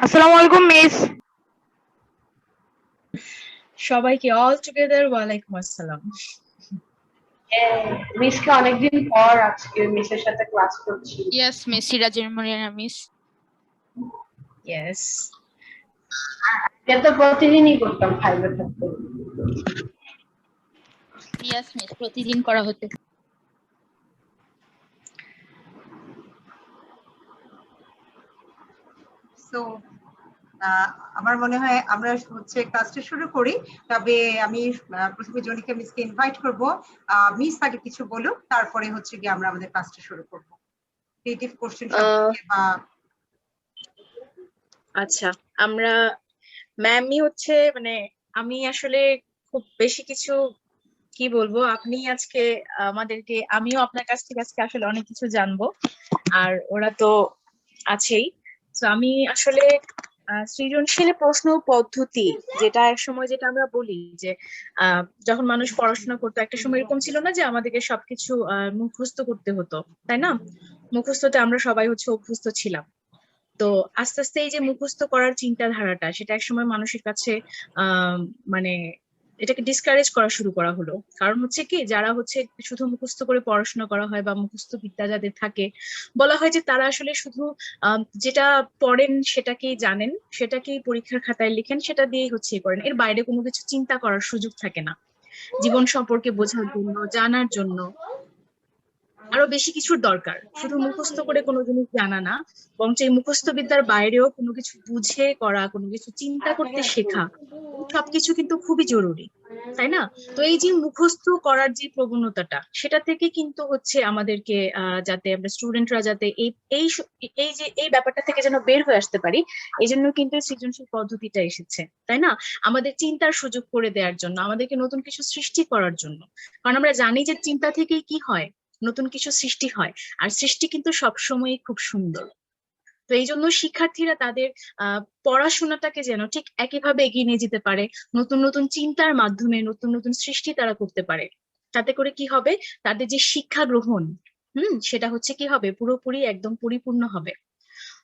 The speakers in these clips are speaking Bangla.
আসসালামু আলাইকুম মিস। সবাইকে অল টুগেদার ওয়ালাইকুম আসসালাম। মিসকে অনেকদিন পর আজকে মিসের সাথে ক্লাস করছি। ইয়েস মিস সিরাজের মরিয়ানা মিস। ইয়েস, এটা তো প্রতিদিনই করতাম ফাইভে থাকতে। ইয়েস মিস প্রতিদিন করা হতো। সো আমার মনে হয় আমরা হচ্ছে ক্লাসটা শুরু করি। তবে আমি প্রথমে জনিকা মিসকে ইনভাইট করব। মিস আগে কিছু বলুক, তারপরে হচ্ছে গিয়ে আমরা আমাদের ক্লাসটা শুরু করব। ক্রিয়েটিভ কোশ্চেন সম্পর্কে বা আচ্ছা, আমরা ম্যামই হচ্ছে মানে আমি আসলে খুব বেশি কিছু কি বলবো, আপনি আজকে আমাদেরকে, আমিও আপনার কাছ থেকে আজকে আসলে অনেক কিছু জানবো, আর ওরা তো আছেই। তো আমি আসলে সৃজনশীল প্রশ্ন পদ্ধতি, যেটা এক সময় যেটা আমরা বলি যে যখন মানুষ পড়াশোনা করতো একটা সময় এরকম ছিল না যে আমাদেরকে সবকিছু মুখস্থ করতে হতো, তাই না? মুখস্থতে আমরা সবাই হচ্ছে অভ্যস্ত ছিলাম। তো আস্তে আস্তে এই যে মুখস্থ করার চিন্তাধারাটা, সেটা একসময় মানুষের কাছে আহ মানে এটাকে ডিসকারেজ করা শুরু করা হলো। কারণ হচ্ছে কি, যারা হচ্ছে শুধু মুখস্থ করে পড়াশোনা করা হয় বা মুখস্থ বিদ্যা যাদের থাকে, বলা হয় যে তারা আসলে শুধু যেটা পড়েন সেটাকেই জানেন, সেটাকেই পরীক্ষার খাতায় লিখেন, সেটা দিয়েই হচ্ছে করেন, এর বাইরে কোনো কিছু চিন্তা করার সুযোগ থাকে না জীবন সম্পর্কে বোঝার জন্য, জানার জন্য। আরো বেশি কিছুর দরকার, শুধু মুখস্থ করে কোনো জিনিস জানা না, বরঞ্চ এই মুখস্থ বিদ্যার বাইরেও কোনো কিছু বুঝে করা, কোনো কিছু চিন্তা করতে শেখা, সবকিছু কিন্তু খুবই জরুরি, তাই না? তো এই যে মুখস্থ করার যে প্রবণতাটা, সেটা থেকে কিন্তু হচ্ছে আমাদেরকে যাতে আমরা স্টুডেন্টরা যাতে এই এই এই যে এই ব্যাপারটা থেকে যেন বের হয়ে আসতে পারি, এই জন্য কিন্তু সৃজনশীল পদ্ধতিটা এসেছে, তাই না? আমাদের চিন্তার সুযোগ করে দেওয়ার জন্য, আমাদেরকে নতুন কিছু সৃষ্টি করার জন্য। কারণ আমরা জানি যে চিন্তা থেকেই কি হয়, নতুন কিছু সৃষ্টি হয়, আর সৃষ্টি কিন্তু সবসময়ই খুব সুন্দর। তো এই জন্য শিক্ষার্থীরা তাদের পড়াশোনাটাকে যেন ঠিক একইভাবে এগিয়ে নিয়ে যেতে পারে, নতুন নতুন চিন্তার মাধ্যমে নতুন নতুন সৃষ্টি তারা করতে পারে। তাতে করে কি হবে, তাদের যে শিক্ষা গ্রহণ সেটা হচ্ছে কি হবে, পুরোপুরি একদম পরিপূর্ণ হবে।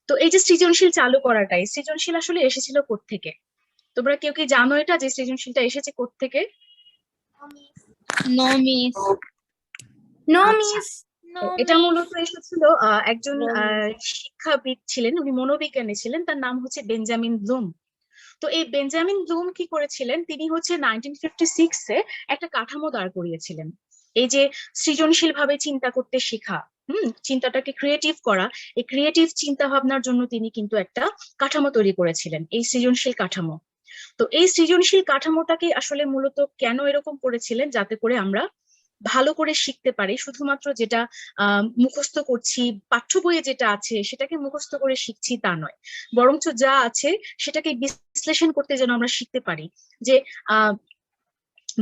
তো এই যে সৃজনশীল চালু করাটাই, সৃজনশীল আসলে এসেছিল কোত্থেকে? তোমরা কেউ কি জানো এটা, যে সৃজনশীলটা এসেছে কোত্থেকে? No miss. নো আচ্ছা, মিস। এটা মূলত এসেছিল একজন শিক্ষাবিদ ছিলেন, উনি মনোবিজ্ঞানী ছিলেন, তার নাম হচ্ছে বেঞ্জামিন ব্লুম। তো এই বেঞ্জামিন ব্লুম কি করেছিলেন, তিনি হচ্ছে 1956-এ একটা কাঠামো দাঁড় করিয়েছিলেন। এই যে সৃজনশীল ভাবে চিন্তা করতে শেখা, চিন্তাটাকে ক্রিয়েটিভ করা, এই ক্রিয়েটিভ চিন্তা ভাবনার জন্য তিনি কিন্তু একটা কাঠামো তৈরি করেছিলেন, এই সৃজনশীল কাঠামো। তো এই সৃজনশীল কাঠামোটাকে আসলে মূলত কেন এরকম করেছিলেন, যাতে করে আমরা ভালো করে শিখতে পারি, শুধুমাত্র যেটা মুখস্থ করছি, পাঠ্য বইয়ে যেটা আছে সেটাকে মুখস্থ করে শিখছি তা নয়, বরঞ্চ যা আছে সেটাকে বিশ্লেষণ করতে যেন আমরা শিখতে পারি। যে আহ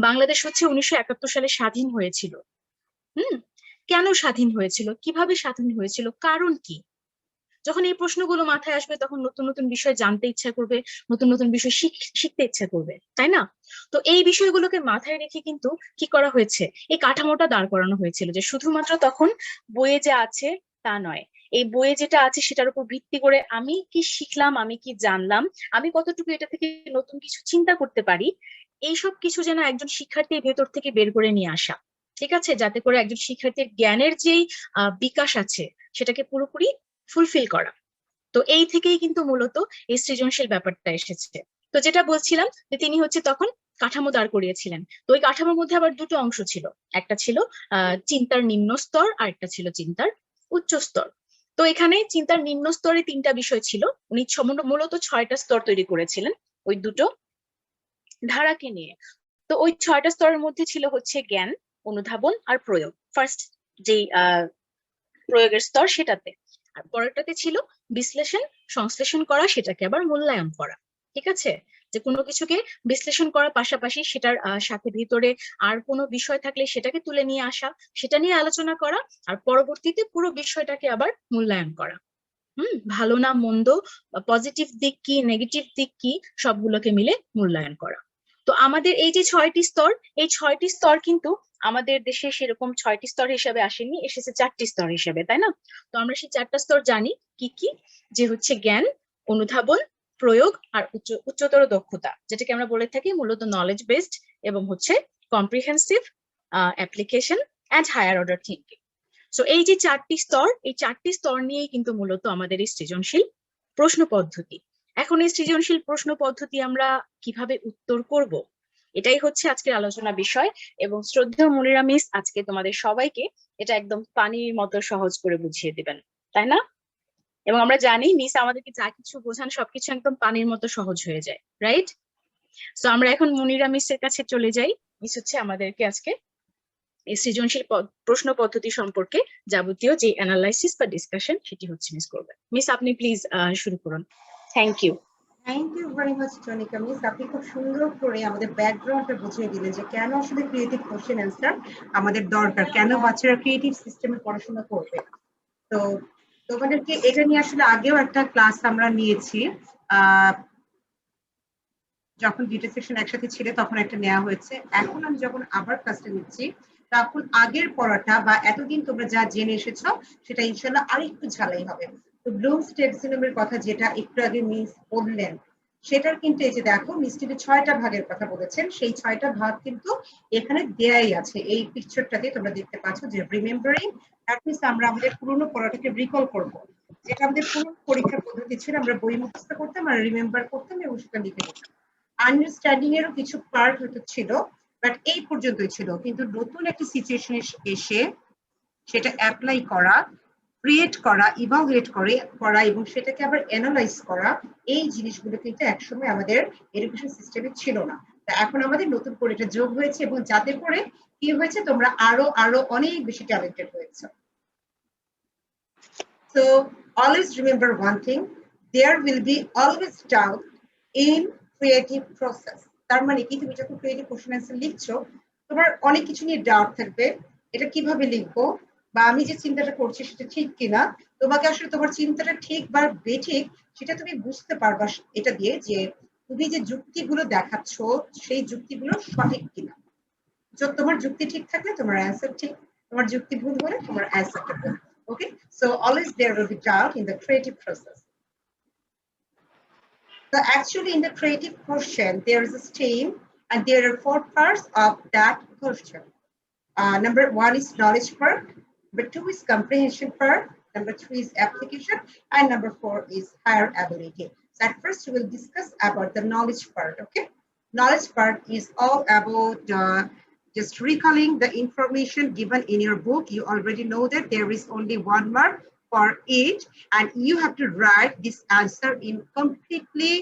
বাংলাদেশ হচ্ছে 1971 সালে স্বাধীন হয়েছিল। হুম কেন স্বাধীন হয়েছিল, কিভাবে স্বাধীন হয়েছিল, কারণ কি? যখন এই প্রশ্নগুলো মাথায় আসবে, তখন নতুন নতুন বিষয় জানতে ইচ্ছা করবে, নতুন নতুন বিষয় শিখতে ইচ্ছা করবে, তাই না? তো এই বিষয়গুলোকে মাথায় রেখে কিন্তু কি করা হয়েছে, এই কাঠামোটা দাঁড় করানো হয়েছিল, যে শুধুমাত্র তখন বইয়ে যা আছে তা নয়, এই বইয়ে যেটা আছে সেটার উপর ভিত্তি করে আমি কি শিখলাম, আমি কি জানলাম, আমি কতটুকু এটা থেকে নতুন কিছু চিন্তা করতে পারি, এইসব কিছু যেন একজন শিক্ষার্থীর ভেতর থেকে বের করে নিয়ে আসা। ঠিক আছে, যাতে করে একজন শিক্ষার্থীর জ্ঞানের যেই বিকাশ আছে সেটাকে পুরোপুরি ফুলফিল করা। তো এই থেকেই কিন্তু মূলত এই সৃজনশীল ব্যাপারটা এসেছে। তো যেটা বলছিলাম, যে তিনি হচ্ছে তখন কাঠামো দাঁড় করিয়েছিলেন। তো ওই কাঠামোর মধ্যে আবার দুটো অংশ ছিল, একটা ছিল চিন্তার নিম্ন স্তর, আর একটা ছিল চিন্তার উচ্চ স্তর। তো এখানে চিন্তার নিম্ন স্তরে তিনটা বিষয় ছিল, উনি মূলত 6টা স্তর তৈরি করেছিলেন ওই দুটো ধারাকে নিয়ে। তো ওই 6টা স্তরের মধ্যে ছিল হচ্ছে জ্ঞান, অনুধাবন আর প্রয়োগ, ফার্স্ট যেই প্রয়োগের স্তর সেটাতে। আর পরেরটাতে ছিল বিশ্লেষণ, সংশ্লেষণ করা, সেটাকে আবার মূল্যায়ন করা। ঠিক আছে, যে কোনো কিছুকে বিশ্লেষণ করার পাশাপাশি সেটার সাথে ভিতরে আর কোনো বিষয় থাকলে সেটাকে তুলে নিয়ে আসা, সেটা নিয়ে আলোচনা করা, আর পরবর্তীতে পুরো বিষয়টাকে আবার মূল্যায়ন করা। ভালো না মন্দ, পজিটিভ দিক কি নেগেটিভ দিক কি, সবগুলোকে মিলে মূল্যায়ন করা। তো আমাদের এই যে 6টি স্তর, এই 6টি স্তর কিন্তু আমাদের দেশে সেরকম 6টি স্তর হিসেবে আসেনি, এসেছে 4টি স্তর হিসেবে, তাই না? তো আমরা সেই 4টা স্তর জানি কি কি, যে হচ্ছে জ্ঞান, অনুধাবন, প্রয়োগ আর উচ্চতর দক্ষতা, যেটাকে আমরা বলে থাকি মূলত নলেজ বেসড এবং হচ্ছে comprehensive application and higher order thinking. So এই যে চারটি স্তর, এই চারটি স্তর নিয়েই কিন্তু মূলত আমাদের এই সৃজনশীল প্রশ্ন পদ্ধতি। এখন এই সৃজনশীল প্রশ্ন পদ্ধতি আমরা কিভাবে উত্তর করব, এটাই হচ্ছে আজকের আলোচনা বিষয়। এবং শ্রদ্ধেয় মনিরা মিস আজকে তোমাদের সবাইকে এটা একদম পানির মতো সহজ করে বুঝিয়ে দিবেন, তাই না? এবং আমরা জানি মিস আমাদেরকে যা কিছু বোঝান সবকিছু একদম পানির মতো সহজ হয়ে যায়, রাইট? সো আমরা এখন মনিরা মিসের কাছে চলে যাই। মিস হচ্ছে আমাদেরকে আজকে এই সৃজনশীল প্রশ্ন পদ্ধতি সম্পর্কে যাবতীয় যে অ্যানালাইসিস বা ডিসকাশন সেটি হচ্ছে মিস করবেন। মিস আপনি প্লিজ শুরু করুন। Thank you. Thank you very much Tonika miss, আপনি খুব সুন্দর করে আমাদের ব্যাকগ্রাউন্ডটা বুঝিয়ে দিলেন যে কেন আসলে ক্রিয়েটিভ কোশ্চেন অ্যান্সার আমাদের দরকার, কেন বাচ্চারা ক্রিয়েটিভ সিস্টেমে পড়াশোনা করবে। তো তোমাদেরকে এটা নিয়ে আসলে আগেও একটা ক্লাস আমরা নিয়েছি, যখন দুইটা সেকশন একসাথে ছিল তখন একটা নেওয়া হয়েছে। এখন আমি যখন আবার ক্লাসটা নিচ্ছি তখন আগের পড়াটা বা এতদিন তোমরা যা জেনে এসেছো সেটা ইনশাল্লাহ আরেকটু ঝালাই হবে। তো ব্লুমস ট্যাক্সোনমির কথা যেটা একটু আগে মিস বললেন, সেটার কিন্তু এই যে দেখো মিস কিন্তু 6টা ভাগের কথা বলেছেন, সেই 6টা ভাগ কিন্তু এখানে দেয়াই আছে। এই পিকচারটাতে তোমরা দেখতে পাচ্ছ যে রিমেম্বারিং, দ্যাট মিন্স আমরা আমাদের পুরনো পড়াটাকে রিকল করব, যেটা আমাদের পুরনো পরীক্ষার পদ্ধতি ছিল, আমরা বই মুখস্থ করতাম আর রিমেম্বার করতাম এবং সেটা লিখে দিতাম। আন্ডারস্ট্যান্ডিং এরও কিছু পার্ট হয়তো ছিল, বাট এই পর্যন্তই ছিল। কিন্তু নতুন একটা সিচুয়েশনে এসে সেটা অ্যাপ্লাই করা, ক্রিয়েট করা, ইভালুয়েট করা এবং সেটাকে আবার অ্যানালাইজ করা, এই জিনিসগুলো কিন্তু একসময় আমাদের এডুকেশন সিস্টেমে ছিল না। তা এখন আমাদের নতুন করে এটা যোগ হয়েছে এবং যাতে করে কি হয়েছে তোমরা আরো অনেক বেশি ট্যালেন্টেড হয়েছে। So always remember one thing, there will be always doubt in creative process. তার মানে কি, তুমি যখন ক্রিয়েটিভ কোশ্চেন অ্যান্সার লিখছো তোমার অনেক কিছু নিয়ে ডাউট থাকবে, এটা কিভাবে লিখবো বা আমি যে চিন্তাটা করছি সেটা ঠিক কিনা। তোমাকে আসলে তোমার চিন্তাটা ঠিক বা বেঠিক সেটা তুমি বুঝতে পারবা এটা দিয়ে যে তুমি যে যুক্তিগুলো দেখাচ্ছ সেই যুক্তিগুলো সঠিক কিনা। তোমার যুক্তি ঠিক থাকলে তোমার অ্যান্সার ঠিক, তোমার যুক্তি ভুল হলে তোমার অ্যান্সারটা ভুল। Okay, so always there will be doubt in the creative process. So actually in the creative question, there is a STEAM and there are 4 parts of that question. Number 1 is knowledge part, number 2 is comprehension part, number 3 is application, and number 4 is higher ability. So at first we will discuss about the knowledge part, okay? Knowledge part is all about just recalling the information given in your book. You already know that there is only 1 mark for it, and you have to write this answer in completely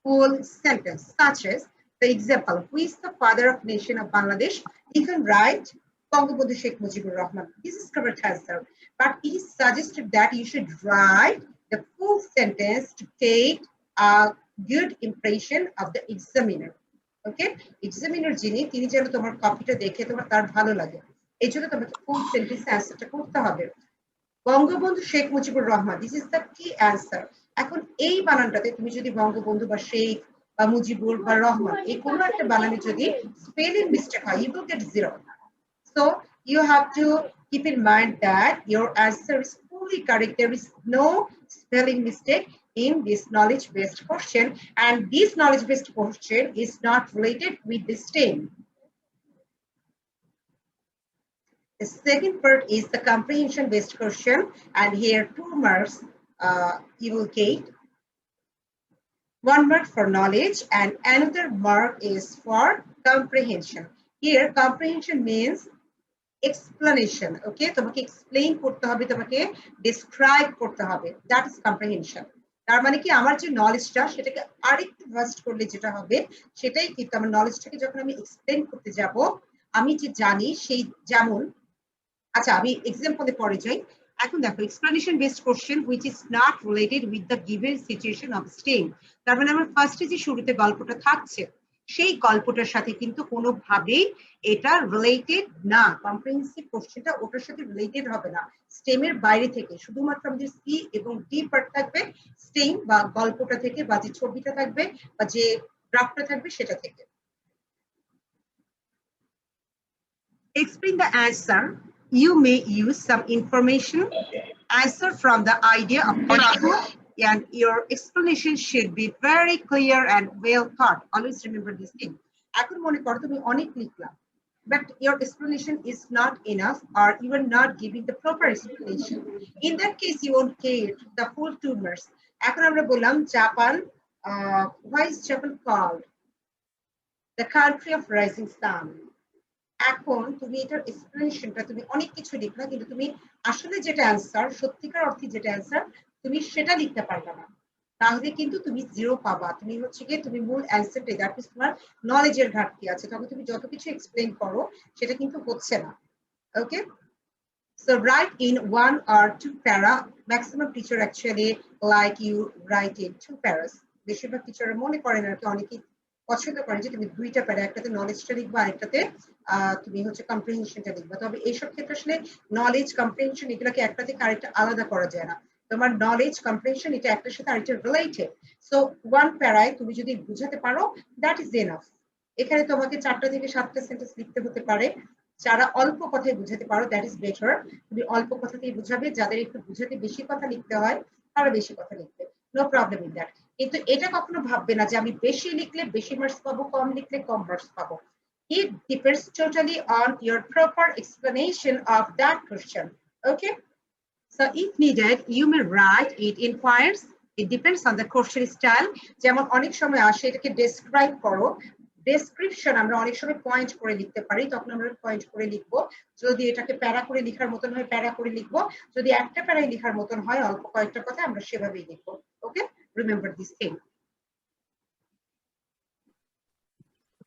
full sentence, such as the example, who is the father of nation of Bangladesh? You can write Bangabandhu Sheikh Mujibur Rahman. This is correct answer, but it is suggested that you should write the full sentence to take a good impression of the examiner. Okay, examiner যিনি তিনি যেন তোমার কপিটা দেখে তোমার তার ভালো লাগে, এই জন্য তোমাকে ফুল সেন্টেন্স অ্যান্সারটা করতে হবে। Bangabandhu Sheikh Mujibur Rahman, this is the কি অ্যান্সার। এখন এই বানানটাতে তুমি যদি বঙ্গবন্ধু বা শেখ বা মুজিবুর বা রহমান এই কোনো একটা বানানে যদি স্পেলিং মিস্টেক হয়, you will get 0. So you have to keep in mind that your answer is fully correct. There is no spelling mistake in this knowledge based question, and this knowledge based question is not related with this STEM. The second part is the comprehension based question, and here 2 marks you will get. 1 mark for knowledge and another mark is for comprehension. Here comprehension means explanation, okay? তোমাকে explain করতে হবে, তোমাকে describe করতে হবে, that is comprehension. তার মানে কি আমার যে নলেজটা সেটাকে আরেকটু ভাস্ট করলে যেটা হবে সেটাই কিন্তু আমার নলেজটাকে যখন আমি এক্সপ্লেন করতে যাব আমি যে জানি সেই যেমন, আচ্ছা আমি এক্সাম্পলে পড়ে যাই। এখন দেখো explanation based question which is not related with the given situation of stem. তার মানে আমার ফার্স্টে যে শুরুতে গল্পটা থাকছে সেই গল্পটার সাথে কিন্তু কোনোভাবেই এটা রিলেটেড না। কম্প্রিহেনসিভ কোশ্চেনটা ওটার সাথে রিলেটেড হবে না, স্টেমের বাইরে থেকে শুধুমাত্র আমাদের সি এবং ডি পার্ট থাকবে স্টেম বা গল্পটা থেকে বা যে ছবিটা থাকবে বা যে গ্রাফটা থাকবে সেটা থেকে। Explain the answer. You may use some information answer from the idea of and your explanation should be very clear and well thought. Always remember this thing. এখন মনে করো তুমি অনেক লিখলাম, but your explanation is not enough, or you are not giving the proper explanation. In that case, you won't get the full 2 marks. এখন আমরা বললাম Japan, why is Japan called the country of rising sun? এখন তুমি এটার এক্সপ্লেনেশনটা তুমি অনেক কিছু লিখলা, কিন্তু তুমি আসলে যেটা অ্যান্সার, সত্যিকার অর্থে যেটা অ্যান্সার, তুমি সেটা লিখতে পারবে না, তাহলে কিন্তু তুমি 0 পাবা। তুমি হচ্ছে কি তুমি মূল অ্যান্সারটাই, দ্যাট মিন্স তোমার নলেজের ঘাটতি আছে, তবে তুমি যত কিছু এক্সপ্লেইন করো সেটা কিন্তু হচ্ছে না। ওকে, so write in 1 or 2 para. Maximum teacher actually like you write in 2 paras. বেশিরভাগ টিচার মনে করেন আর কি, অনেকেই পছন্দ করেন যে তুমি 2টা প্যারা, একটাতে নলেজটা লিখবা আর একটাতে তুমি হচ্ছে কম্প্রিহেনশনটা লিখবা। তবে এইসব ক্ষেত্রে আসলে নলেজ কম্প্রিহেনশন এগুলোকে একটা থেকে আরেকটা আলাদা করা যায় না। তোমার নলেজ কম্প্রিহেনশন এটা একটার সাথে আরেকটা রিলেটেড। সো 1 প্যারায় তুমি যদি বুঝাতে পারো, দ্যাট ইজ এনাফ। এখানে তোমাকে 4টা থেকে 7টা সেন্টেন্স লিখতে হতে পারে। যারা অল্প কথায় বুঝাতে পারো, দ্যাট ইজ বেটার, তুমি অল্প কথাতেই বুঝাবে। যাদের একটু বুঝাতে বেশি কথা লিখতে হয় তারা বেশি কথা লিখবে, নো প্রবলেম ইন দ্যাট। কিন্তু এটা কখনো ভাববে না যে আমি বেশি লিখলে বেশি মার্কস পাবো, কম লিখলে কম মার্কস পাবো। It depends totally on your proper explanation of that question. Okay, so if needed you may write it in points. It depends on the question style. যেমন অনেক সময় আসে এটাকে ডেসক্রাইব করো, ডেসক্রিপশন আমরা অনেক সময় পয়েন্ট করে লিখতে পারি, তখন আমরা পয়েন্ট করে লিখবো। যদি এটাকে প্যারা করে লেখার মতন হয় প্যারা করে লিখবো, যদি একটা প্যারায় লেখার মতন হয় অল্প কয়েকটা কথা আমরা সেভাবেই লিখবো। ওকে, remember this thing.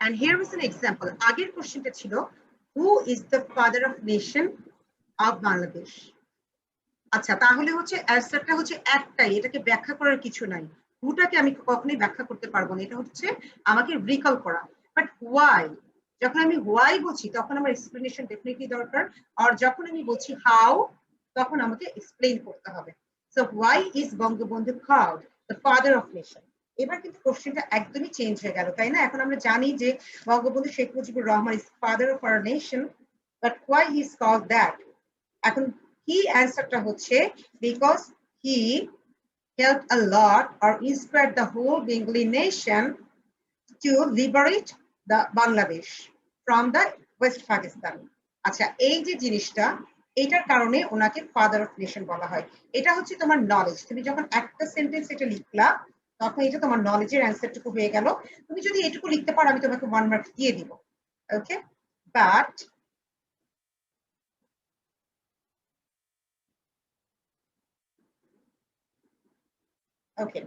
And here is an example. আগের কোশ্চেনটা ছিল who is the father of nation of Bangladesh? আচ্ছা, তাহলে হচ্ছে অ্যানসারটা হচ্ছে একটাই, এটাকে ব্যাখ্যা করার কিছু নাই। হুটাকে আমি কখনোই ব্যাখ্যা করতে পারবো না, এটা হচ্ছে আমাকে রিকল করা। বাট ওয়াই, যখন আমি ওয়াই বলছি তখন আমার এক্সপ্লেনেশন ডেফিনেটলি দরকার, আর যখন আমি বলছি হাউ তখন আমাকে এক্সপ্লেইন করতে হবে। So why is Bangabandhu called the father of nation? এবার কিন্তু কোশ্চেনটা একদমই চেঞ্জ হয়ে গেল, তাই না? এখন আমরা জানি যে Bangabandhu Sheikh Mujibur Rahman is father of our nation, but why he is called that? এখন কি অ্যান্সারটা হচ্ছে because he helped a lot or inspired the whole Bengali nation to liberate the Bangladesh from the West Pakistan. আচ্ছা, এই যে জিনিসটা, এটার কারণে ওনাকে ফাদার অফ নেশন বলা হয়। এটা হচ্ছে তোমার নলেজ। তুমি যখন একটা সেন্টেন্স এটা লিখলা তখন এটা তোমার নলেজের অ্যান্সারটুকু হয়ে গেল। তুমি যদি এটুকু লিখতে পারো আমি তোমাকে 1 মার্ক দিয়ে দিব। ওকে, বাট ওকে,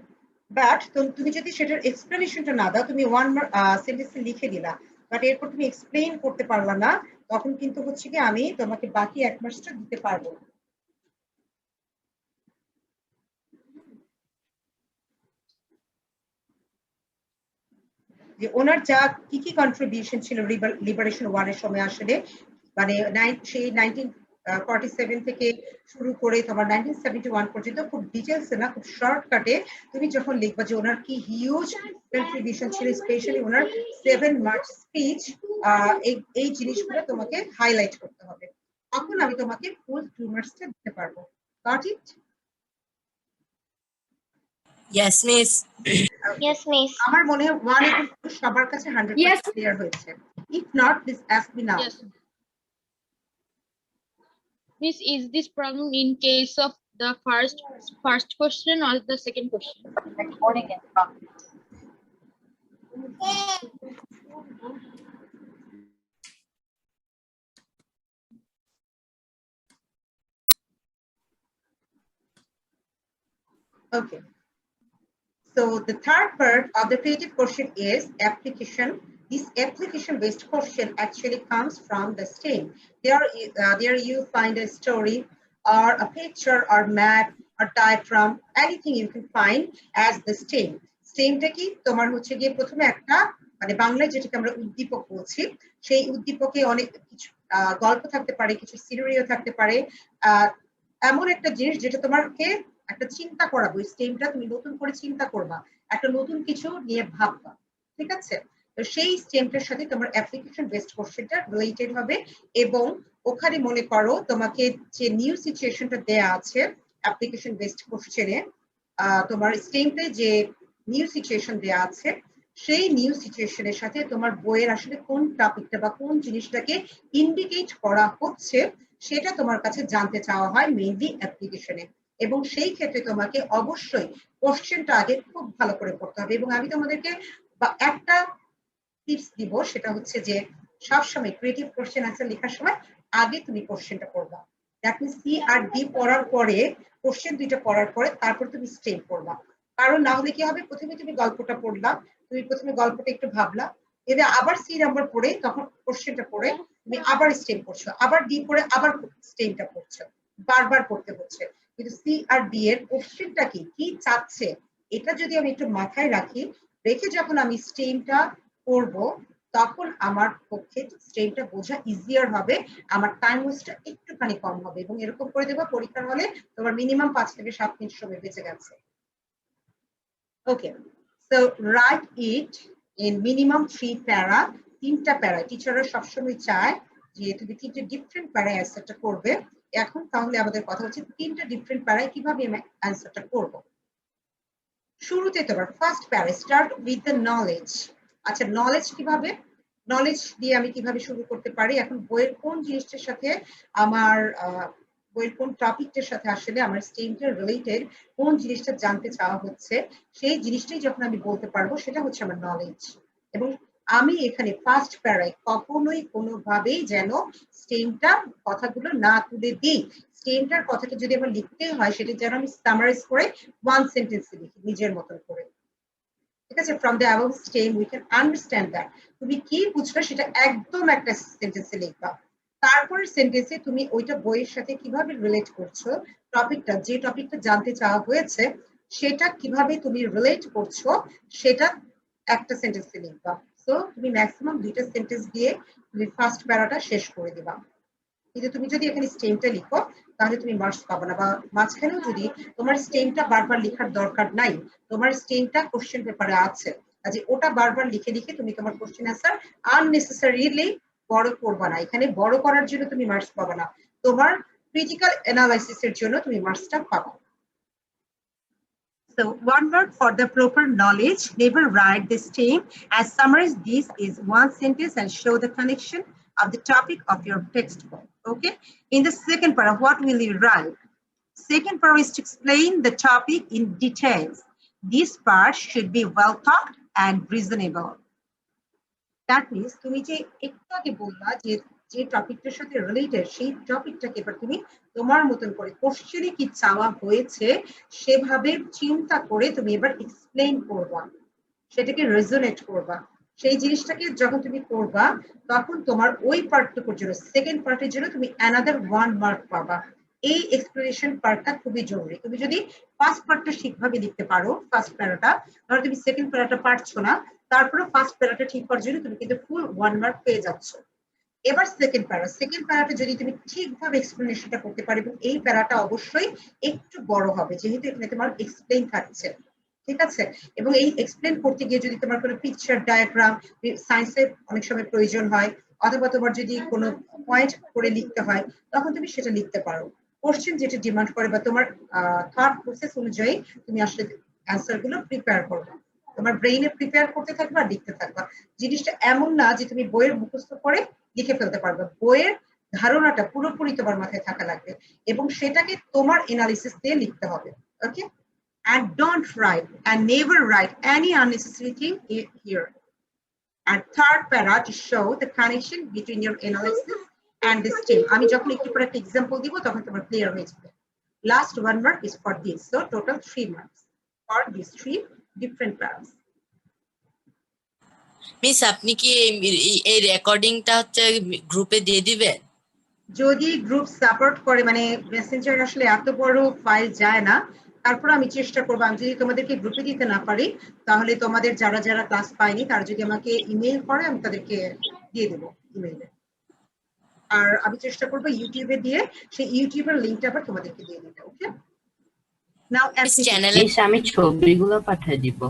বাট তুমি যদি সেটার এক্সপ্লেনেশনটা না দাও, তুমি 1 সেন্টেন্স লিখে দিলা, বাট এরপর তুমি এক্সপ্লেইন করতে পারলা না, তখন কিন্তু হচ্ছে কি আমি তোমাকে বাকি 1 মার্কসটা দিতে পারবো। যে ওনার যা কি কি কন্ট্রিবিউশন ছিল লিবারেশন ওয়ারের সময়, আসলে মানে সেই 1947 থেকে শুরু করে তোমার 1971 পর্যন্ত খুব ডিটেলসে না, খুব শর্টকাটে তুমি যখন লিখবা যে ওনার কি হিউজ কন্ট্রিবিউশন ছিল, স্পেশালি ওনার 7 মার্চ স্পিচ, এই জিনিসগুলো তোমাকে হাইলাইট করতে হবে, তখন আমি তোমাকে ফুল 2 মার্কসটা দিতে পারবো। Got it? Yes, miss. Yes, miss. আমার মনে হয় 1 এবং 2 সবার কাছে 100% ক্লিয়ার হয়েছে। If not, please ask me now. Yes. Miss, is this problem in case of the first question or the second question? Okay. So the third part of the creative question is application. This application-based question actually comes from the STEM. There you find a story or a picture or map or diagram, anything you can find as the STEM. STEM-টা কি তোমার হচ্ছে গিয়ে প্রথমে একটা মানে বাংলায় যেটাকে আমরা উদ্দীপক বলছি, সেই উদ্দীপকে অনেক কিছু গল্প থাকতে পারে, কিছু সিনারিও থাকতে পারে, এমন একটা জিনিস যেটা তোমাকে একটা চিন্তা করাবো। স্টেমটা তুমি নতুন করে চিন্তা করবা, একটা নতুন কিছু নিয়ে ভাববা, ঠিক আছে? তো সেই স্টেমটার সাথে তোমার অ্যাপ্লিকেশন বেসড কোশ্চেনটা রিলেটেড হবে, এবং ওখানে মনে করো তোমাকে যে নিউ সিচুয়েশনটা দেয়া আছে অ্যাপ্লিকেশন বেসড কোশ্চেনে, তোমার স্টেমে যে নিউ সিচুয়েশন দেয়া আছে সেই নিউ সিচুয়েশনের সাথে তোমার বইয়ের আসলে কোন টপিকটা বা কোন জিনিসটাকে ইন্ডিকেট করা হচ্ছে সেটা তোমার কাছে জানতে চাওয়া হয় মেইনলি অ্যাপ্লিকেশনে। এবং সেই ক্ষেত্রে তোমাকে অবশ্যই কোশ্চেনটা আগে খুব ভালো করে পড়তে হবে। এবং আমি তোমাদেরকে একটা টিপস দিব, সেটা হচ্ছে যে সবসময় ক্রিয়েটিভ কোশ্চেন আনসার লেখার সময় আগে তুমি কোশ্চেনটা পড়বা। That means C R D পড়ার পরে কোশ্চেন দুইটা পড়ার পরে তারপর তুমি স্টেম পড়বা। কারণ না হলে কি হবে, প্রথমে তুমি গল্পটা পড়লা, তুমি প্রথমে গল্পটা একটু ভাবলা, এবার আবার সি নাম্বার পড়ে তখন কোশ্চেনটা পড়ে তুমি আবার স্টেম পড়ছো, আবার ডি পড়ে আবার স্টেমটা পড়ছো, বারবার পড়তে হচ্ছে। কিন্তু সি আর ডি এর কোশ্চেনটা কি চাচ্ছে এটা যদি আমি একটু মাথায় রাখি, রেখে যখন আমি স্টেমটা পড়বো তখন আমার পক্ষে স্টেমটা বোঝা ইজিয়ার হবে, আমার টাইম ওয়েস্টটা একটুখানি কম হবে। এবং এরকম করে দেবো পরীক্ষার হলে তোমার মিনিমাম 5 থেকে 7 মিনিট সময় বেঁচে গেছে। Okay, so write it in minimum 3 para, 3টা প্যারা। টিচাররা সবসময় চায় যে তুমি 3টে ডিফারেন্ট প্যারায় অ্যান্সারটা করবে। এখন তাহলে আমাদের কথা হচ্ছে 3টা ডিফারেন্ট প্যারায় কিভাবে আমি অ্যান্সারটা করব। শুরুতে তোমার ফার্স্ট প্যারা স্টার্ট উইথ দ্য নলেজ। আচ্ছা, নলেজ কিভাবে, নলেজ দিয়ে আমি কিভাবে শুরু করতে পারি? এখন বইয়ের কোন জিনিসটার সাথে আমার বইয়ের কোন টপিকটার সাথে আসলে আমার স্টেমটা রিলেটেড, কোন জিনিসটা জানতে চাওয়া হচ্ছে সেই জিনিসটাই যখন আমি বলতে পারবো সেটা হচ্ছে আমার নলেজ। এবং আমি এখানে ফার্স্ট প্যারায় কখনোই কোনোভাবেই যেন স্টেমটা কথাগুলো না তুলে দিই। স্টেমটার কথাটা যদি আমার লিখতে হয় সেটা যেন আমি সামারাইজ করে 1 সেন্টেন্সে লিখি নিজের মতন করে। ঠিক আছে, from the above stem we can understand that. তুমি কি বুঝবে সেটা একদম একটা সেন্টেন্সে লিখবা। তারপরের সেন্টেন্সে তুমি ওইটা বইয়ের সাথে কিভাবে রিলেট করছো, টপিকটা যে টপিকটা জানতে চাওয়া হয়েছে সেটা কিভাবে তুমি রিলেট করছো সেটা একটা সেন্টেন্সে লিখবা। সো তুমি ম্যাক্সিমাম 2টা সেন্টেন্স দিয়ে তুমি ফার্স্ট প্যারাটা শেষ করে দিবা। কিন্তু তুমি যদি এখানে স্টেমটা লিখো তাহলে তুমি মার্কস পাবে না। বা মাঝখানেও যদি তোমার স্টেমটা বারবার লেখার দরকার নাই, তোমার স্টেমটা কোশ্চেন পেপারে আছে, কাজে ওটা বারবার লিখে লিখে তুমি তোমার কোশ্চেন অ্যান্সার আননেসেসারিলি বড় করবা না। এখানে বড় করার জন্য তুমি মার্কস পাবে না, তোমার ক্রিটিক্যাল অ্যানালাইসিসের জন্য তুমি মার্কসটা পাবা। So one word for the proper knowledge, never write the stem. As summarize, this is 1 sentence and show the connection of the topic of your textbook. Okay. In the second part, what will you write? Second part is to explain the topic in details. This part should be well thought and reasonable. That means তুমি যে একটু আগে বললা যে টপিকটার সাথে রিলেটেড সেই টপিকটাকে এবার তুমি তোমার মতন করে কোশ্চেনে কি চাওয়া হয়েছে সেভাবে চিন্তা করে তুমি এবার এক্সপ্লেইন করবা, সেটাকে রেজোনেট করবা। সেই জিনিসটাকে যখন তুমি করবা তখন তোমার ওই পার্টটুকুর জন্য সেকেন্ড পার্টের জন্য তুমি অ্যানাদার 1 মার্ক পাবা। এই এক্সপ্লেনেশন পার্টটা খুবই জরুরি। তুমি যদি ফার্স্ট পার্টটা ঠিকভাবে লিখতে পারো, ফার্স্ট প্যারাটা, তাহলে তুমি সেকেন্ড প্যারাটা পারছো না, তারপরে ফার্স্ট প্যারাটা ঠিক করার জন্য তুমি কিন্তু ফুল 1 মার্ক পেয়ে যাচ্ছ। এবার সেকেন্ড প্যারাটা যদি তুমি ঠিকভাবে এক্সপ্লেনেশনটা করতে পারো, এবং এই প্যারাটা অবশ্যই একটু বড় হবে যেহেতু এখানে তোমার এক্সপ্লেইন থাকছে, ঠিক আছে? এবং এই এক্সপ্লেইন করতে গিয়ে যদি তোমার কোনো পিকচার ডায়াগ্রাম সায়েন্সের অনেক সময় প্রয়োজন হয়, অথবা তোমার যদি কোনো পয়েন্ট করে লিখতে হয় তখন তুমি সেটা লিখতে পারো। কোশ্চেন যেটা ডিমান্ড করে বা তোমার থট প্রসেস অনুযায়ী তুমি আসলে অ্যান্সার গুলো প্রিপেয়ার করবে, তোমার ব্রেইনে প্রিপেয়ার করতে থাকবা আর লিখতে থাকবা। জিনিসটা এমন না যে তুমি বইয়ের মুখস্থ করে লিখে ফেলতে পারবে, বইয়ের ধারণাটা পুরোপুরি তোমার মাথায় থাকা লাগবে এবং সেটাকে তোমার এনালিসিস দিয়ে লিখতে হবে। ওকে, and don't write and never write any unnecessary thing here. And third para to show the connection between your analysis and the STEM. আমি যখন একটু করে একটা এক্সাম্পল দিব তখন তোমার ক্লিয়ার হয়ে যাবে। Last 1 mark is for this, so total 3 marks for these 3 different paras. Miss আপনি কি এই রেকর্ডিংটা হচ্ছে গ্রুপে দিয়ে দিবেন? যদি গ্রুপ সাপোর্ট করে, মানে মেসেঞ্জার আসলে এত বড় ফাইল যায় না, তারপর আমি চেষ্টা করবো। আমি যদি তোমাদেরকে গ্রুপে দিতে না পারি তাহলে তোমাদের যারা যারা ক্লাস পায়নি তারা যদি আমাকে ইমেল করে আমি তাদেরকে দিয়ে দেবো ইমেইলে। আর আমি চেষ্টা করবো ইউটিউবে দিয়ে সেই ইউটিউবের লিংকটা আবার তোমাদেরকে দিয়ে দিতে। ওকে, নাও চ্যানেলে আমি ছবিগুলো পাঠিয়ে দিব।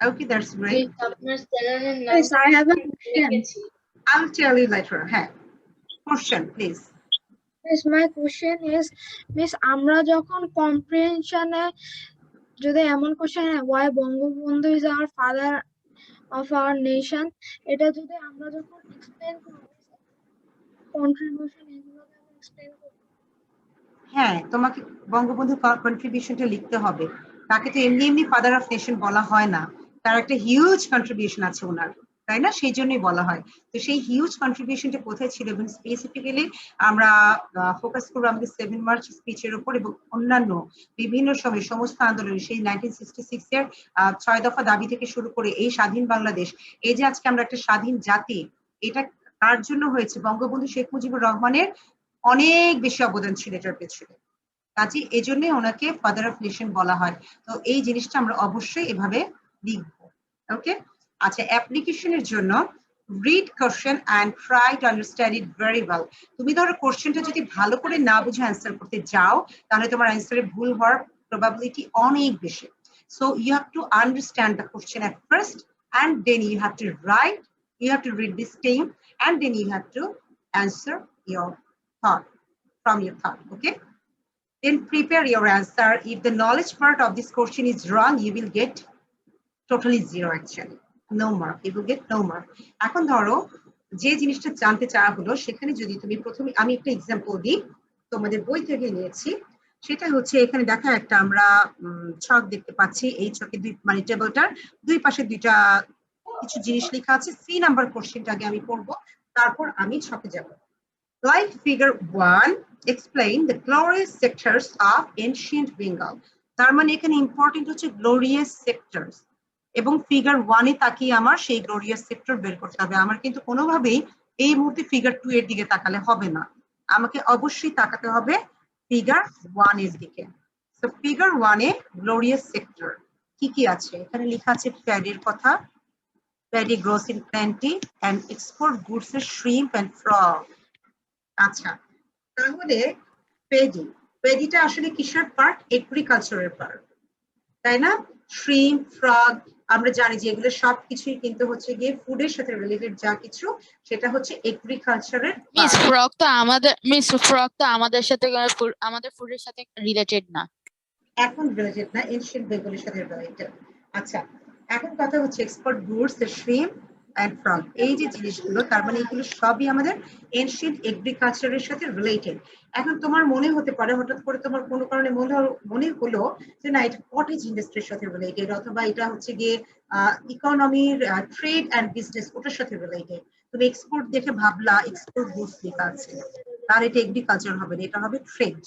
Okay, that's great. আপনার চ্যানেলের নাম Yes, I have a question. I'll tell you later. হ্যাঁ, question please. Yes, my question is, Miss, আমরা যখন কম্প্রিহেনশনে যদি এমন question why Bangabandhu is our father of our nation, এটা যদি আমরা যখন এক্সপ্লেন করব কন্ট্রিবিউশন এগুলো এক্সপ্লেন করব। হ্যাঁ, তোমাকে বঙ্গবন্ধুর কন্ট্রিবিউশনটা লিখতে হবে। তাকে তো এমনি এমনি ফাদার অফ নেশন বলা হয় না, তার একটা হিউজ কন্ট্রিবিউশন আছে ওনার, তাই না? সেই জন্যই বলা হয়। তো সেই হিউজ কন্ট্রিবিউশনটা কোথায় ছিল এবং স্পেসিফিক্যালি আমরা ফোকাস করবো আমাদের 7 মার্চ স্পিচের উপর এবং অন্যান্য বিভিন্ন সময় সমস্ত আন্দোলনে, সেই 1966 এর 6 দফা দাবি থেকে শুরু করে এই স্বাধীন বাংলাদেশ, এই যে আজকে আমরা একটা স্বাধীন জাতি, এটা তার জন্য হয়েছে। বঙ্গবন্ধু শেখ মুজিবুর রহমানের অনেক বেশি অবদান ছিল এটার পেছনে, কাজে এই জন্য ওনাকে ফাদার অফ নেশন বলা হয়। তো এই জিনিসটা আমরা অবশ্যই এভাবে লিখবো। ওকে, আচ্ছা, অ্যাপ্লিকেশনের জন্য read question and try to understand it very well. তুমি ধরো কোশ্চেনটা যদি ভালো করে না বুঝে অ্যান্সার করতে যাও, তাহলে তোমার অ্যান্সারে ভুল হওয়ার প্রবাবিলিটি অনেক বেশি। So you have to understand the question at first and then you have to write, you have to read this thing, and then you have to answer your thought from your thought. Okay, then prepare your answer. If the knowledge part of this question is wrong, you will get totally zero, actually no mark, you will get no mark. এখন ধরো যে জিনিসটা জানতে চাওয়া হলো, সেখানে যদি তুমি প্রথমে, আমি একটা এক্সাম্পল দিই, তোমাদের বই থেকে নিয়েছি। সেটা হচ্ছে এখানে দেখা একটা আমরা ছক দেখতে পাচ্ছি। এই ছকে মানে টেবিলটার দুই পাশে দুইটা কিছু জিনিস লেখা আছে। 3 নাম্বার কোশ্চেনটা আগে আমি পড়বো, তারপর আমি ছকে যাব। Like figure 1, explain the glorious sectors of ancient Bengal. তার মানে এখানে ইম্পর্টেন্ট হচ্ছে glorious sectors, এবং ফিগার 1 এ তাকিয়ে আমার সেই গ্লোরিয়াস সেক্টর বের করতে হবে। আমার কিন্তু কোনোভাবেই এই মুহূর্তে ফিগার 2 এর দিকে তাকালে হবে না, আমাকে অবশ্যই তাকাতে হবে ফিগার 1 এর দিকে। তো ফিগার 1 এ গ্লোরিয়াস সেক্টর কি কি আছে? এখানে লেখা আছে প্যাডির কথা, paddy gross in plenty and export goods এর শ্রিম্প অ্যান্ড ফ্রগ। আচ্ছা, তাহলে পেডিটা আসলে কিসের পার্ট? এগ্রিকালচারের পার্ট, তাই না? শ্রিম্প, ফ্রগ, আমরা জানি যে এগুলো সবকিছুই কিন্তু হচ্ছে গিয়ে ফুডের সাথে রিলেটেড, যা কিছু সেটা হচ্ছে এগ্রিকালচারের। মিস ফ্রক তো আমাদের সাথে আমাদের ফুডের সাথে রিলেটেড না, এখন রিলেটেড না, এনশিয়েন্ট বেঙ্গলের সাথে রিলেটেড। আচ্ছা, এখন কথা হচ্ছে export goods, shrimp and frog, এই যে জিনিসগুলো, তার মানে এগুলো সবই আমাদের এনশিয়েন্ট এগ্রিকালচারের সাথে রিলেটেড। এখন তোমার মনে হতে পারে হঠাৎ করে তোমার কোনো কারণে মনে হলো যে না, এটা কটেজ ইন্ডাস্ট্রির সাথে রিলেটেড, অথবা এটা হচ্ছে গিয়ে ইকোনমির ট্রেড অ্যান্ড বিজনেস, ওটার সাথে রিলেটেড। তুমি এক্সপোর্ট দেখে ভাবলা এক্সপোর্ট গুডস লেখা আছে, তার এটা এগ্রিকালচার হবে না, এটা হবে ট্রেড।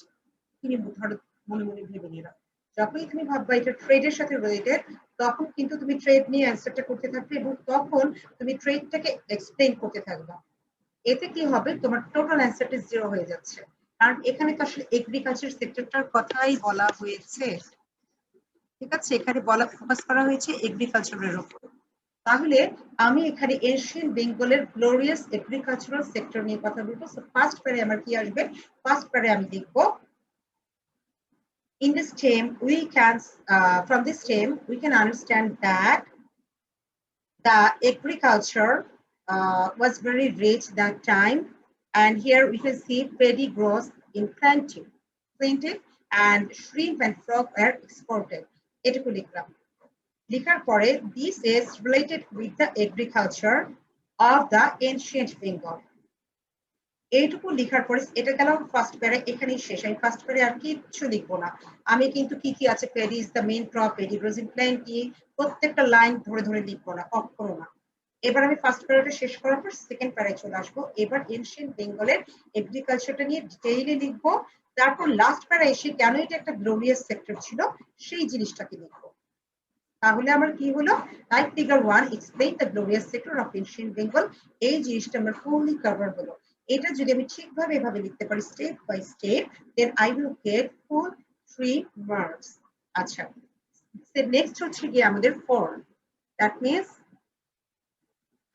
তুমি ধরো মনে মনে ভেবে নিলাম, যখনই তুমি ভাববা এটা ট্রেডের সাথে রিলেটেড, তখন কিন্তু তুমি ট্রেড নিয়ে অ্যান্সারটা করতে থাকবে এবং তখন তুমি ট্রেডটাকে এক্সপ্লেইন করতে থাকবা। এতে কি হবে? তোমার টোটাল অ্যান্সারটা জিরো হয়ে যাচ্ছে, কারণ এখানে তো আসলে এগ্রিকালচার সেক্টরটার কথাই বলা হয়েছে, ঠিক আছে? এখানে ফোকাস করা হয়েছে এগ্রিকালচারের উপর। তাহলে আমি এখানে এশিয়ান বেঙ্গলের গ্লোরিয়াস এগ্রিকালচারাল সেক্টর নিয়ে কথা বলবো। সো ফার্স্ট প্যারে আমার কি আসবে? ফার্স্ট প্যারে আমি লিখবো, in this term we can from this term we can understand that the agriculture was very rich that time, and here we can see paddy grows in plenty and shrimp and frog are exported. এটুকু লিখলাম। লিখার পরে this is related with the agriculture of the ancient Bengal. এইটুকু লিখার পরে এটা গেল ফার্স্ট প্যারে, এখানেই শেষ। আমি ফার্স্ট প্যারে আর কিচ্ছু লিখবো না। আমি কিন্তু কি কি আছে, paddy is the main crop, paddy gross in plenty, প্রত্যেকটা লাইন ধরে ধরে লিখবো না, অক্ষরও না। এবার আমি ফার্স্ট প্যারাটা শেষ করার পর সেকেন্ড প্যারায় চলে আসবো। এবার এনশিয়েন্ট বেঙ্গলের এগ্রিকালচারটা নিয়ে ডিটেইলে লিখবো, তারপর লাস্ট প্যারা এসে কেন এটা একটা গ্লোরিয়াস সেক্টর ছিল সেই জিনিসটাকে লিখবো। তাহলে আমার কি হলো? Like figure 1 explain the glorious sector of ancient Bengal, এই জিনিসটা আমার ফুললি কভার হলো। এটা যদি আমি ঠিকভাবে এভাবে লিখতে পারি step by step, then I will get full 3 marks. আচ্ছা, নেক্সট হচ্ছে কি আমাদের 4, that means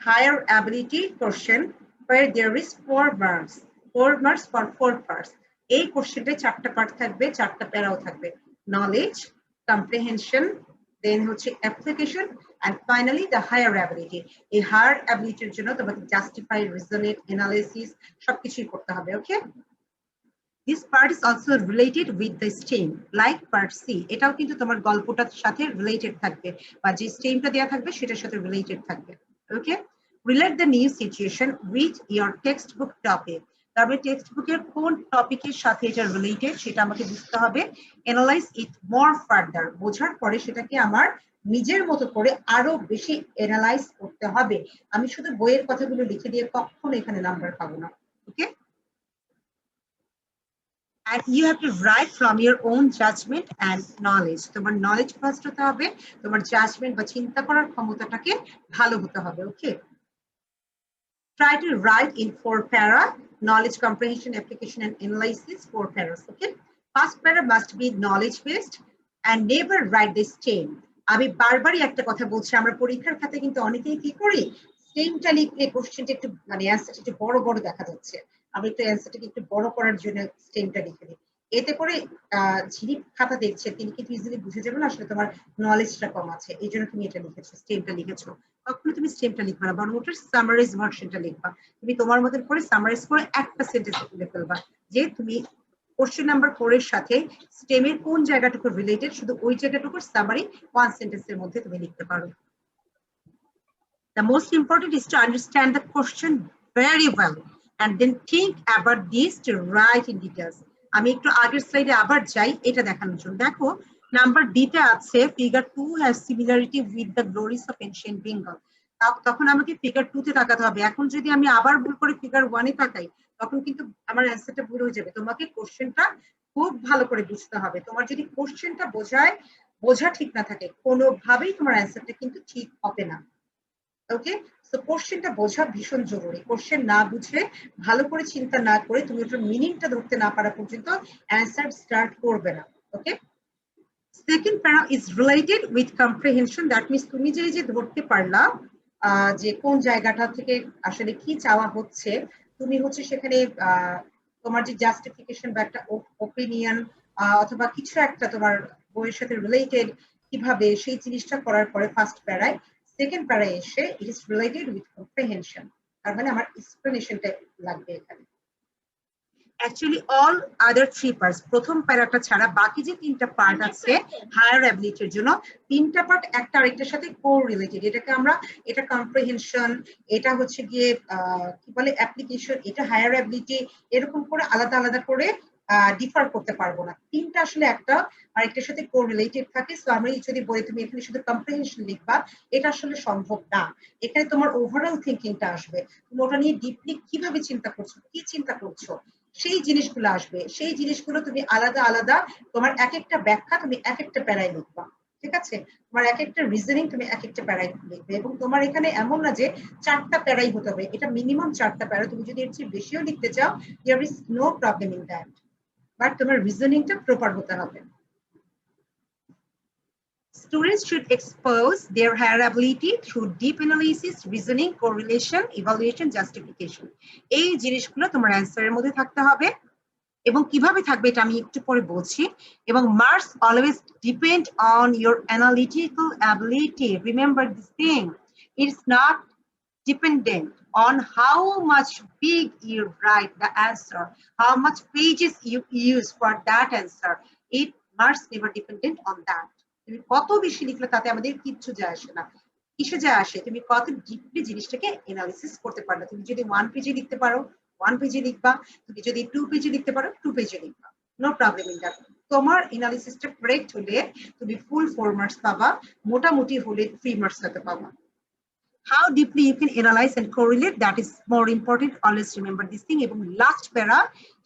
higher ability question where there is 4 marks, 4 marks for 4 parts. এই কোশ্চেনটায় 4টা পার্ট থাকবে, 4টা প্যারাও থাকবে, নলেজ, কম্প্রিহেনশন, দেন হচ্ছে application, and finally the higher ability. এই হায়ার অ্যাবিলিটির জন্য তোমাকে জাস্টিফাই, রিজনেট, অ্যানালিসিস সবকিছুই করতে হবে। ওকে, This part is also related with the stem, like part C. এটাও কিন্তু তোমার গল্পটার সাথে related থাকবে, বা যে স্টেমটা দেয়া থাকবে সেটার সাথে related থাকবে। ওকে, relate the new situation with your textbook topic. তবে টেক্সট বুকের কোন টপিকের সাথে এটা রিলেটেড সেটা আমাকে বুঝতে হবে। অ্যানালাইজ ইট মোর ফার্দার, বোঝার পরে সেটাকে আমার নিজের মতো করে আরো বেশি অ্যানালাইজ করতে হবে। আমি শুধু বইয়ের কথাগুলো লিখে দিয়ে কখনো এখানে নাম্বার পাবো না। ওকে, and you have to write from your own judgment and knowledge. তোমার নলেজ ফার্স্ট হতে হবে, তোমার জাজমেন্ট বা চিন্তা করার ক্ষমতাটাকে ভালো হতে হবে। ওকে, try to write in 4 para, knowledge comprehension, application and analysis, 4 paras. Okay, first para must be knowledge based and never write the stem. আমি বারবারই একটা কথা বলছি, আমরা পরীক্ষার খাতায় কিন্তু অনেকেই কি করি, স্টেমটা লিখলে কোশ্চেনটা একটু মানে অ্যান্সারটা একটু বড় বড় দেখা যাচ্ছে, আমি একটু অ্যান্সারটাকে একটু বড় করার জন্য স্টেমটা লিখে দিই। এতে করে যিনি খাতা দেখছে তিনি কিন্তু ইজিলি বুঝে যাবেন আসলে তোমার নলেজটা কম আছে, এই জন্য তুমি এটা লিখেছো, স্টেমটা লিখেছো। কখনো তুমি স্টেমটা লিখবা না, বরং ওটার সামারাইজ ভার্সনটা লিখবা। তুমি তোমার মতন করে সামারাইজ করে একটা সেন্টেন্স তুলে ফেলবা যে তুমি কোশ্চেন নাম্বার 4 এর সাথে স্টেমের কোন জায়গাটুকু রিলেটেড, শুধু ওই জায়গাটুকুর সামারি 1 সেন্টেন্সের মধ্যে তুমি লিখতে পারো। The most important is to understand the question very well and then think about this to write in details. আমি একটু আগের স্লাইডে আবার যাই এটা দেখানোর জন্য। দেখো নাম্বার ডি তে আছে figure 2 has similarity with the glories of ancient Bengal. তখন আমাকে ফিগার 2 তে তাকাতে হবে। এখন যদি আমি আবার ভুল করে ফিগার 1 এ তাকাই তখন কিন্তু আমার অ্যান্সারটা ভুল হয়ে যাবে। তোমাকে কোশ্চেনটা খুব ভালো করে বুঝতে হবে। তোমার যদি কোশ্চেনটা বোঝা ঠিক না থাকে কোনোভাবেই তোমার অ্যান্সারটা কিন্তু ঠিক হবে না। ওকে, সো কোশ্চেনটা বোঝা ভীষণ জরুরি। কোশ্চেন না বুঝে ভালো করে চিন্তা না করে তুমি ওটার মিনিংটা ধরতে না পারা পর্যন্ত অ্যান্সার স্টার্ট করবে না। Okay, second para is related with comprehension. That means তুমি যে ধরতে পারলা যে কোন জায়গাটা থেকে আসলে কি চাওয়া হচ্ছে, তুমি হচ্ছে সেখানে তোমার যে জাস্টিফিকেশন বা একটা ওপিনিয়ন অথবা কিছু একটা তোমার বইয়ের সাথে রিলেটেড কিভাবে সেই জিনিসটা করার পরে ফার্স্ট প্যারায় সেকেন্ড প্যারায় এসে it is related with comprehension, তার মানে আমার এক্সপ্লেনেশনটা লাগবে এখানে। অ্যাকচুয়ালি অল আদার 3 পার্টস, প্রথম প্যারাটা ছাড়া বাকি যে 3টা পার্ট আছে হায়ার অ্যাবিলিটির জন্য, 3টা পার্ট একটা আরেকটার সাথে কো রিলেটেড। এটাকে আমরা এটা কম্প্রিহেনশন, এটা হচ্ছে গিয়ে কি বলে অ্যাপ্লিকেশন, এটা হায়ার অ্যাবিলিটি, এরকম করে আলাদা আলাদা করে ডিফার করতে পারবো না। 3টা আসলে একটা আরেকটার সাথে কো রিলেটেড থাকে। সো আমি যদি বলি তুমি এখানে শুধু কম্প্রিহেনশন লিখবা, এটা আসলে সম্ভব না। এখানে তোমার ওভারঅল থিঙ্কিংটা আসবে, তুমি ওটা নিয়ে ডিপলি কিভাবে চিন্তা করছো, কি চিন্তা করছো সেই জিনিসগুলো আসবে। সেই জিনিসগুলো তুমি আলাদা আলাদা তোমার এক একটা ব্যাখ্যা তুমি এক একটা প্যারায় লিখবা। ঠিক আছে, তোমার এক একটা রিজনিং তুমি এক একটা প্যারায় লিখবে। এবং তোমার এখানে এমন না যে 4টা প্যারাই হতে হবে, এটা মিনিমাম 4টা প্যারা। তুমি যদি এর চেয়ে বেশিও লিখতে চাও there is no problem in that, but তোমার রিজনিংটা প্রপার হতে হবে। Students should expose their higher ability through deep analysis, reasoning, correlation, evaluation, justification. এই জিনিসগুলো তোমার অ্যান্সারের মধ্যে থাকতে হবে। এবং কিভাবে থাকবে এটা আমি একটু পরে বলছি। এবং marks always depend on your analytical ability. Remember this thing. It's not dependent on how much big you write the answer, how much pages you use for that answer. It marks never dependent on that. তুমি কত বেশি লিখলে তাতে আমাদের কিচ্ছু যায় আসে না। কিসে যায় আসে তুমি কত ডিপলি জিনিসটাকে অ্যানালিসিস করতে পারো। তুমি যদি 1 পেজে লিখতে পারো 1 পেজে লিখবা, তুমি যদি 2 পেজে লিখতে পারো 2 পেজে লিখবা, নো প্রবলেম ইন দ্যাট। তোমার অ্যানালিসিসটা কারেক্ট হলে তুমি ফুল 4 মার্কস পাবা, মোটামুটি হলে 3 মার্কস হতে পাবা। How deeply you can analyze and correlate, that is more important. Always remember this thing. এবং last para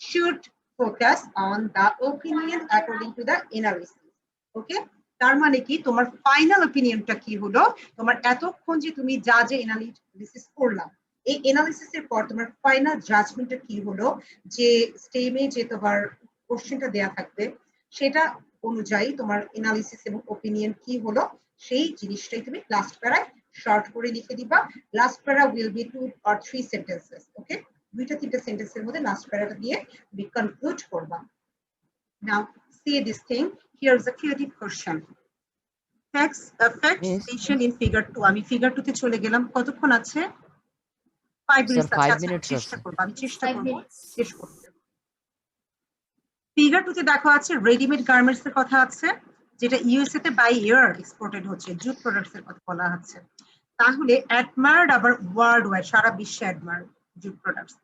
should focus on the opinion according to the analysis. Okay, তার মানে কি তোমার ফাইনাল অপিনিয়নটা কি হলো, তোমার এতক্ষণ যে তুমি যা যে অ্যানালিসিস করলাম এই অ্যানালিসিসের পর তোমার ফাইনাল জাজমেন্টটা কি হলো, যে স্টেমে যে তোমার কোশ্চেনটা দেয়া থাকবে সেটা অনুযায়ী তোমার অ্যানালিসিস এবং ওপিনিয়ন কি হলো সেই জিনিসটাই তুমি লাস্ট প্যারায় শর্ট করে লিখে দিবা। লাস্ট প্যারা উইল বি 2 or 3 সেন্টেন্সেস। ওকে, 2-3টা সেন্টেন্সের মধ্যে লাস্ট প্যারাটা দিয়ে তুমি কনক্লুড করবা। নাও see this thing. Here is a creative question. Facts station in figure 2. আমি ফিগার 2 তে চলে গেলাম। কতক্ষণ আছে? 5 মিনিটস আছে। চেষ্টা করব, আমি চেষ্টা করব শেষ করতে। ফিগার 2 তে দেখো আছে রেডিমেড গার্মেন্টস এর কথা আছে, যেটা ইউএসএ তে বাই ইয়ার এক্সপোর্টেড হচ্ছে, জুট প্রোডাক্টস এর কথা বলা হচ্ছে। তাহলে অ্যাডমায়ার্ড আবার ওয়ার্ল্ড ওয়াইড, সারা বিশ্বে অ্যাডমায়ার্ড জুট প্রোডাক্টস।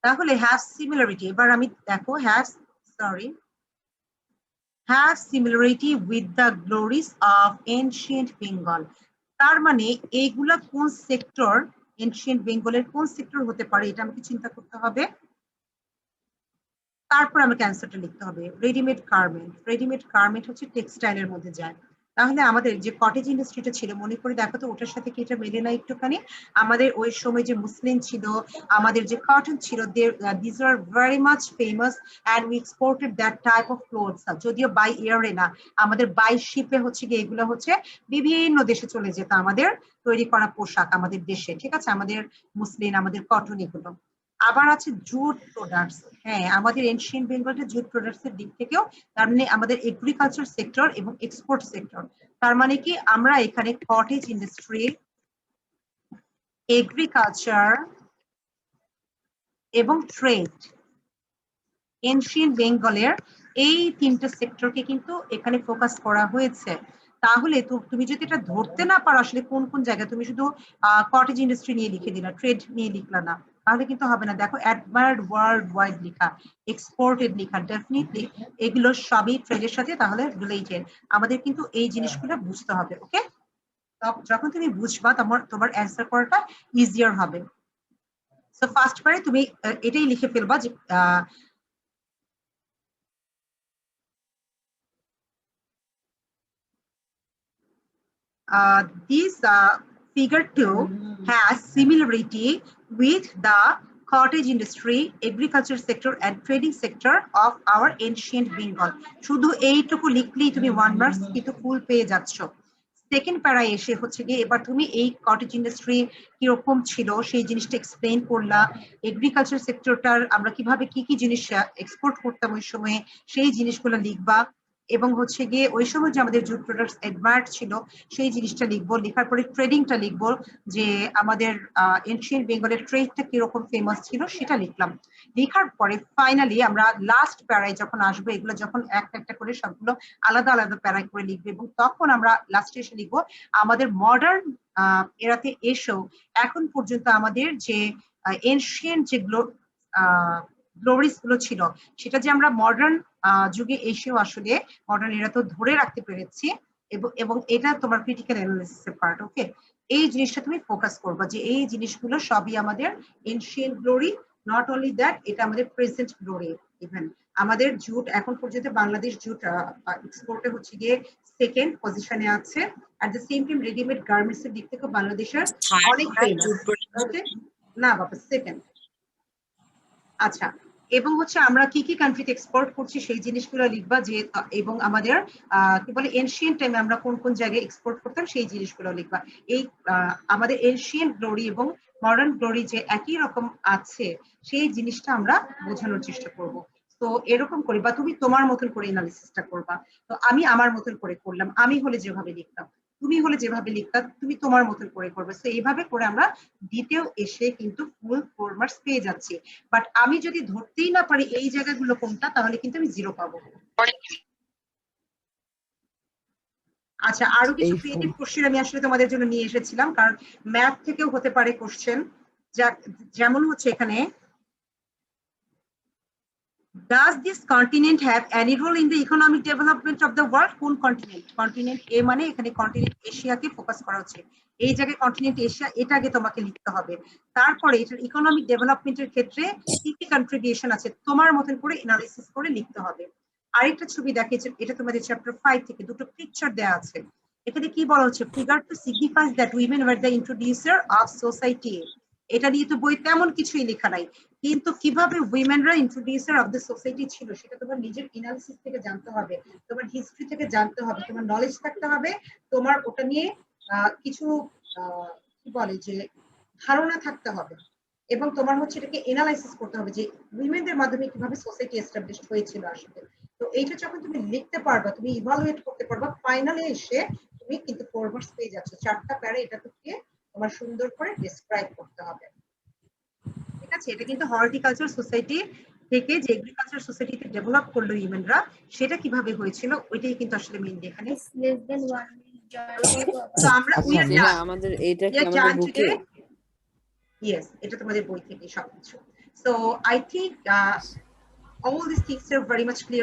তাহলে হ্যাভ সিমিলারিটি, এবার আমি দেখো have similarity with the glories of ancient Bengal. তার মানে এইগুলা কোন সেক্টর, এনশিয়েন্ট বেঙ্গলের কোন সেক্টর হতে পারে, এটা আমাকে চিন্তা করতে হবে। তারপর আমাকে অ্যান্সারটা লিখতে হবে। রেডিমেড গার্মেন্ট হচ্ছে টেক্সটাইলের মধ্যে যায়। তাহলে আমাদের যে কটেজ ইন্ডাস্ট্রিটা ছিল, মনে করে দেখো তো ওটার সাথে কি এটা মেলে না একটুখানি? আমাদের ওই সময় যে মুসলিম ছিল, আমাদের যে কটন ছিল, this are very much famous and we exported that type of clothes. যদিও বাই এয়ারে না, আমাদের বাই শিপে হচ্ছে কি এগুলো হচ্ছে বিভিন্ন দেশে চলে যেত আমাদের তৈরি করা পোশাক আমাদের দেশে, ঠিক আছে, আমাদের মুসলিম, আমাদের কটন এগুলো। আবার আছে জুট প্রোডাক্টস। হ্যাঁ, আমাদের এনশিয়েন্ট বেঙ্গলটা জুট প্রোডাক্টস এর দিক থেকেও, তার মানে আমাদের এগ্রিকালচার সেক্টর এবং এক্সপোর্ট সেক্টর। তার মানে কি আমরা এখানে কটেজ ইন্ডাস্ট্রি, এগ্রিকালচার এবং ট্রেড, এনশিয়েন্ট বেঙ্গলের এই তিনটা সেক্টরকে কিন্তু এখানে ফোকাস করা হয়েছে। তাহলে তুমি যদি এটা ধরতে না পারো আসলে কোন কোন জায়গায়, তুমি শুধু কটেজ ইন্ডাস্ট্রি নিয়ে লিখে দিলা, ট্রেড নিয়ে লিখলা না, তাহলে কিন্তু হবে না। দেখো অ্যাডমায়ার্ড ওয়ার্ল্ড ওয়াইড লেখা, এক্সপোর্টেড লেখা, ডেফিনেটলি এগুলো সবই ট্রেডের সাথে তাহলে রিলেটেড। আমাদের কিন্তু এই জিনিসগুলো বুঝতে হবে। ওকে, যখন তুমি বুঝবা তোমার অ্যান্সার করাটা ইজিয়ার হবে। সো ফার্স্ট বারে তুমি এটাই লিখে ফেলবা যে this figure 2 has similarity with the cottage industry, agriculture sector and trading sector of our ancient Bengal. শুধু এইটুকু লিখলেই তুমি 1 মার্কস কিন্তু ফুল পেয়ে যাচ্ছ। সেকেন্ড প্যারায় এসে হচ্ছে গিয়ে এবার তুমি এই কটেজ ইন্ডাস্ট্রি কিরকম ছিল সেই জিনিসটা এক্সপ্লেইন করলা, এগ্রিকালচার সেক্টরটার আমরা কিভাবে কি কি জিনিস এক্সপোর্ট করতাম ওই সময়ে সেই জিনিসগুলো লিখবা, এবং হচ্ছে গিয়ে ওই সময় যে আমাদের জুট প্রোডাক্টস অ্যাডমায়ার্ড ছিল সেই জিনিসটা লিখবো। লেখার পরে ট্রেডিংটা লিখবো, যে আমাদের এনশিয়েন্ট বেঙ্গলের ট্রেডটা কিরকম ফেমাস ছিল সেটা লিখলাম। লেখার পরে ফাইনালি আমরা লাস্ট প্যারায় যখন আসবো, এগুলো যখন একটা একটা করে সবগুলো আলাদা আলাদা প্যারায় করে লিখবো, এবং তখন আমরা লাস্টে এসে লিখবো আমাদের মডার্ন এরাতে এসেও এখন পর্যন্ত আমাদের যে এনশিয়েন্ট যেগুলো গ্লোরিজ গুলো ছিল সেটা যে আমরা মডার্ন যুগে এসেও আসলে মডার্ন এরা তো ধরে রাখতে পেরেছি, এবং এটা তোমার ক্রিটিক্যাল অ্যানালিসিসের পার্ট। ওকে, এই জিনিসটা তুমি ফোকাস করবা যে এই জিনিসগুলো সবই আমাদের ancient glory, not only that, এটা আমাদের প্রেজেন্ট গ্লোরি। ইভেন আমাদের জুট এখন পর্যন্ত বাংলাদেশ জুট এক্সপোর্টে হচ্ছে গিয়ে সেকেন্ড পজিশনে আছে। At the same time readymade garments এর দিক থেকে বাংলাদেশের অনেক ফেমাস। ওকে, না বাবা সেকেন্ড। আচ্ছা, এবং হচ্ছে আমরা কি কি কান্ট্রিতে এক্সপোর্ট করছি সেই জিনিসগুলো লিখবা, যে এবং আমাদের কি বলে এনশিয়েন্ট টাইমে আমরা কোন কোন জায়গায় এক্সপোর্ট করতাম সেই জিনিসগুলো লিখবা। এই আমাদের এনশিয়েন্ট গ্লোরি এবং মডার্ন গ্লোরি যে একই রকম আছে সেই জিনিসটা আমরা বোঝানোর চেষ্টা করব। তো এরকম করে বা তুমি তোমার মতন করে অ্যানালিসিসটা করবা। তো আমি আমার মতন করে করলাম, আমি হলে যেভাবে লিখতাম, তুমি হলে যেভাবে লিখতাম তুমি তোমার মতন করে করবে। তো এইভাবে করে আমরা দ্বিতীয় এসে কিন্তু ফুল 4 মার্কস পেয়ে যাচ্ছি। বাট আমি যদি ধরতেই না পারি এই জায়গাগুলো কোনটা, তাহলে কিন্তু আমি 0 পাবো। আচ্ছা, আরো কিছু ক্রিয়েটিভ কোশ্চেন আমি আসলে তোমাদের জন্য নিয়ে এসেছিলাম, কারণ ম্যাথ থেকেও হতে পারে কোশ্চেন। যেমন হচ্ছে এখানে, does this continent have any role in the economic development of the world? কোন কন্টিনেন্ট? কন্টিনেন্ট এ মানে এখানে কন্টিনেন্ট এশিয়াকে ফোকাস করা হচ্ছে, এই জায়গায় কন্টিনেন্ট এশিয়া, এটা আগে তোমাকে লিখতে হবে। তারপরে এটার ইকোনমিক ডেভেলপমেন্টের ক্ষেত্রে কি কি কন্ট্রিবিউশন আছে তোমার মতন করে অ্যানালিসিস করে লিখতে হবে। আরেকটা ছবি দেখে, এটা তোমাদের চ্যাপ্টার 5 থেকে দুটো পিকচার দেওয়া আছে। এখানে কি বলা হচ্ছে, figure two signifies that women were the introducer of society. এটা নিয়ে তো বই তেমন কিছুই লেখা নাই, কিন্তু কিভাবে উইমেনরা ইন্ট্রোডিউসার অফ দ্য সোসাইটি ছিল সেটা তোমার নিজের অ্যানালিসিস থেকে জানতে হবে, তোমার হিস্ট্রি থেকে জানতে হবে, তোমার নলেজ থাকতে হবে, তোমার ওটা নিয়ে কিছু কি বলে যে ধারণা থাকতে হবে, এবং তোমার হচ্ছে এটাকে অ্যানালাইসিস করতে হবে যে উইমেনদের মাধ্যমে কিভাবে সোসাইটি এস্টাবলিশড হয়েছিল আসলে। তো এইটা যখন তুমি লিখতে পারবা, তুমি ইভালুয়েট করতে পারবা, ফাইনালে এসে তুমি কিন্তু 4 মার্কস পেয়ে যাচ্ছ। 4টা প্যারা এটা থেকে তোমার সুন্দর করে ডেসক্রাইব করতে হবে। ঠিক আছে, এটা কিন্তু হর্টিকালচার সোসাইটি থেকে যে এগ্রিকালচার সোসাইটিতে ডেভেলপ করলো হিউম্যানরা, সেটা কিভাবে হয়েছিল ওইটাই কিন্তু আসলে মেইনলি এখানে। তো আমরা we আচ্ছা are মিনা, done. আমাদের এইটা We কি are আমাদের done বুকে? today. Yes, এটা তোমাদের বই থেকে সবকিছু। So I think all these things are very much clear.